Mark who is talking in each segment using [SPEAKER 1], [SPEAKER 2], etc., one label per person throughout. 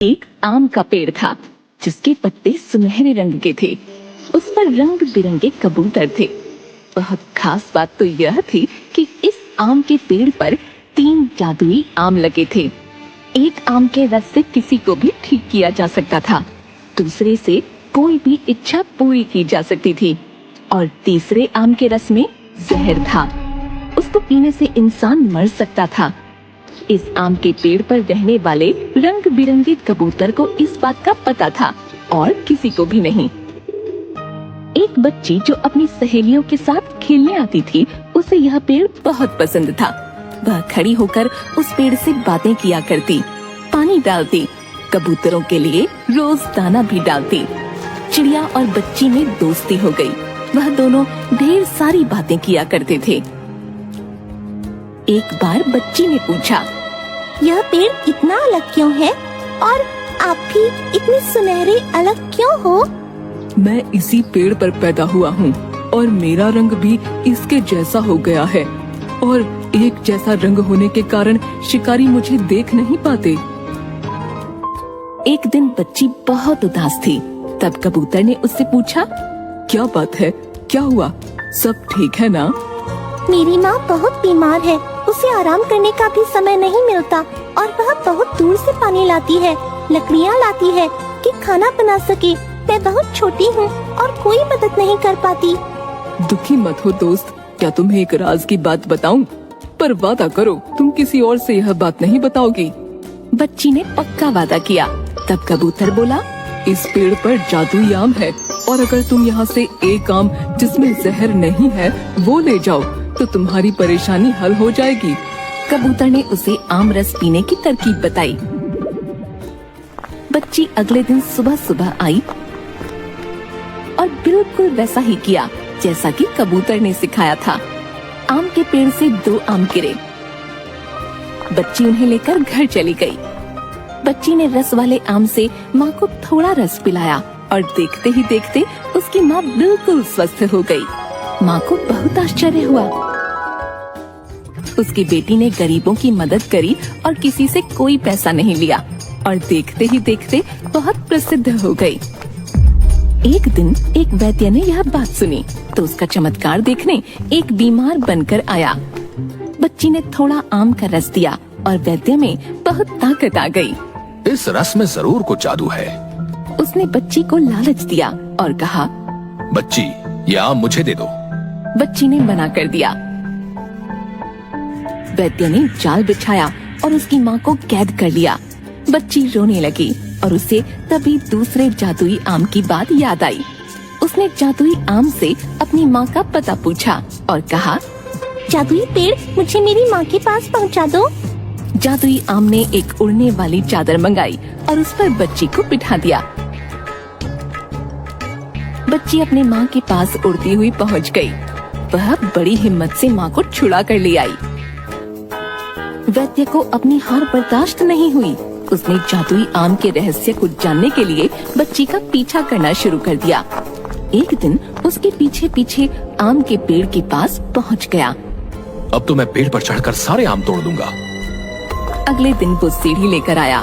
[SPEAKER 1] एक आम का पेड़ था जिसके पत्ते सुनहरे रंग के थे। उस पर रंग बिरंगे कबूतर थे। बहुत खास बात तो यह थी कि इस आम के पेड़ पर 3 जादुई आम लगे थे। एक आम के रस से किसी को भी ठीक किया जा सकता था, दूसरे से कोई भी इच्छा पूरी की जा सकती थी और तीसरे आम के रस में जहर था, उसको पीने से इंसान मर सकता था। इस आम के पेड़ पर रहने वाले रंग बिरंगे कबूतर को इस बात का पता था और किसी को भी नहीं। एक बच्ची जो अपनी सहेलियों के साथ खेलने आती थी, उसे यह पेड़ बहुत पसंद था। वह खड़ी होकर उस पेड़ से बातें किया करती, पानी डालती, कबूतरों के लिए रोज दाना भी डालती। चिड़िया और बच्ची में दोस्ती हो गई। वह दोनों ढेर सारी बातें किया करते थे। एक बार बच्ची ने पूछा,
[SPEAKER 2] यह पेड़ इतना अलग क्यों है और आप भी इतने सुनहरे अलग क्यों हो?
[SPEAKER 3] मैं इसी पेड़ पर पैदा हुआ हूँ और मेरा रंग भी इसके जैसा हो गया है और एक जैसा रंग होने के कारण शिकारी मुझे देख नहीं पाते।
[SPEAKER 1] एक दिन बच्ची बहुत उदास थी। तब कबूतर ने उससे पूछा,
[SPEAKER 3] क्या बात है, क्या हुआ, सब ठीक है ना?
[SPEAKER 2] मेरी माँ बहुत बीमार है, उसे आराम करने का भी समय नहीं मिलता और वह बहुत दूर से पानी लाती है, लकड़ियाँ लाती है कि खाना बना सके। मैं बहुत छोटी हूँ और कोई मदद नहीं कर पाती।
[SPEAKER 3] दुखी मत हो दोस्त, क्या तुम्हें एक राज की बात बताऊं? पर वादा करो तुम किसी और से यह बात नहीं बताओगी।
[SPEAKER 1] बच्ची ने पक्का वादा किया। तब कबूतर बोला,
[SPEAKER 3] इस पेड़ पर जादुई आम है और अगर तुम यहाँ से एक आम जिसमें जहर नहीं है वो ले जाओ तो तुम्हारी परेशानी हल हो जाएगी।
[SPEAKER 1] कबूतर ने उसे आम रस पीने की तरकीब बताई। बच्ची अगले दिन सुबह सुबह आई और बिल्कुल वैसा ही किया जैसा कि कबूतर ने सिखाया था। आम के पेड़ से 2 आम गिरे। बच्ची उन्हें लेकर घर चली गई। बच्ची ने रस वाले आम से माँ को थोड़ा रस पिलाया और देखते ही देखते उसकी माँ बिल्कुल स्वस्थ हो गई। माँ को बहुत आश्चर्य हुआ। उसकी बेटी ने गरीबों की मदद करी और किसी से कोई पैसा नहीं लिया और देखते ही देखते बहुत प्रसिद्ध हो गई। एक दिन एक वैद्य ने यह बात सुनी तो उसका चमत्कार देखने एक बीमार बनकर आया। बच्ची ने थोड़ा आम का रस दिया और वैद्य में बहुत ताकत आ गई।
[SPEAKER 4] इस रस में जरूर कुछ जादू है।
[SPEAKER 1] उसने बच्ची को लालच दिया और कहा,
[SPEAKER 4] बच्ची ये आम मुझे दे दो।
[SPEAKER 1] बच्ची ने मना कर दिया। वैद्य ने जाल बिछाया और उसकी माँ को कैद कर लिया। बच्ची रोने लगी और उसे तभी दूसरे जादुई आम की बात याद आई। उसने जादुई आम से अपनी माँ का पता पूछा और कहा,
[SPEAKER 2] जादुई पेड़ मुझे मेरी माँ के पास पहुँचा दो।
[SPEAKER 1] जादुई आम ने एक उड़ने वाली चादर मंगाई और उस पर बच्ची को बिठा दिया। बच्ची अपने माँ के पास उड़ती हुई पहुँच गई। वह बड़ी हिम्मत से माँ को छुड़ा कर ले आई। वैद्य को अपनी हार बर्दाश्त नहीं हुई। उसने जादुई आम के रहस्य को जानने के लिए बच्ची का पीछा करना शुरू कर दिया। एक दिन उसके पीछे पीछे आम के पेड़ के पास पहुँच गया।
[SPEAKER 4] अब तो मैं पेड़ पर चढ़कर सारे आम तोड़ दूंगा।
[SPEAKER 1] अगले दिन वो सीढ़ी लेकर आया।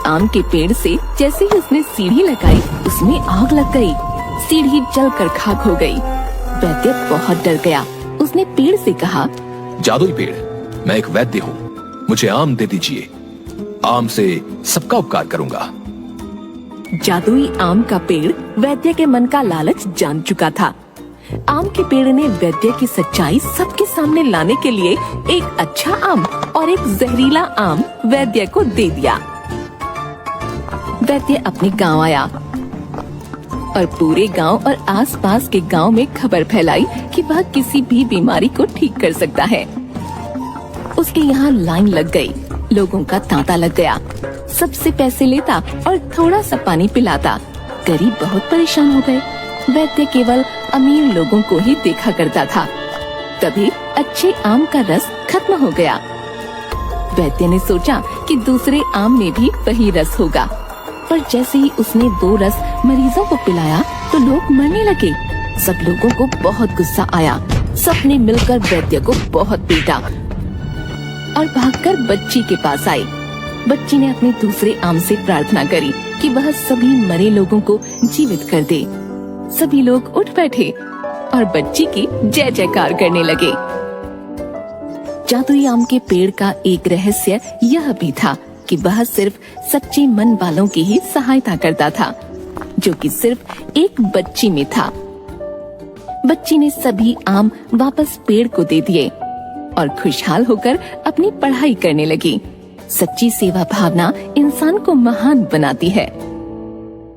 [SPEAKER 1] आम के पेड़ से जैसे ही उसने सीढ़ी लगाई उसमें आग लग गई। सीढ़ी जलकर खाक हो गई। वैद्य बहुत डर गया। उसने पेड़ से कहा,
[SPEAKER 4] जादुई पेड़, मैं एक वैद्य हूँ, मुझे आम दे दीजिए। आम से सबका उपकार करूँगा।
[SPEAKER 1] जादुई आम का पेड़ वैद्य के मन का लालच जान चुका था। आम के पेड़ ने वैद्य की सच्चाई सबके सामने लाने के लिए एक अच्छा आम और एक जहरीला आम वैद्य को दे दिया। वैद्य अपने गांव आया और पूरे गांव और आसपास के गांव में खबर फैलाई कि वह किसी भी बीमारी को ठीक कर सकता है। उसके यहाँ लाइन लग गई। लोगों का तांता लग गया। सबसे पैसे लेता और थोड़ा सा पानी पिलाता। गरीब बहुत परेशान हो गए। वैद्य केवल अमीर लोगों को ही देखा करता था। तभी अच्छे आम का रस खत्म हो गया। वैद्य ने सोचा कि दूसरे आम में भी वही रस होगा, पर जैसे ही उसने 2 रस मरीजों को पिलाया तो लोग मरने लगे। सब लोगों को बहुत गुस्सा आया। सबने मिलकर वैद्य को बहुत पीटा और भागकर बच्ची के पास आए। बच्ची ने अपने दूसरे आम से प्रार्थना करी कि वह सभी मरे लोगों को जीवित कर दे। सभी लोग उठ बैठे और बच्ची की जय जयकार करने लगे। जादुई आम के पेड़ का एक रहस्य यह भी था कि वह सिर्फ सच्चे मन वालों की ही सहायता करता था, जो कि सिर्फ एक बच्ची में था। बच्ची ने सभी आम वापस पेड़ को दे दिए और खुशहाल होकर अपनी पढ़ाई करने लगी। सच्ची सेवा भावना इंसान को महान बनाती है।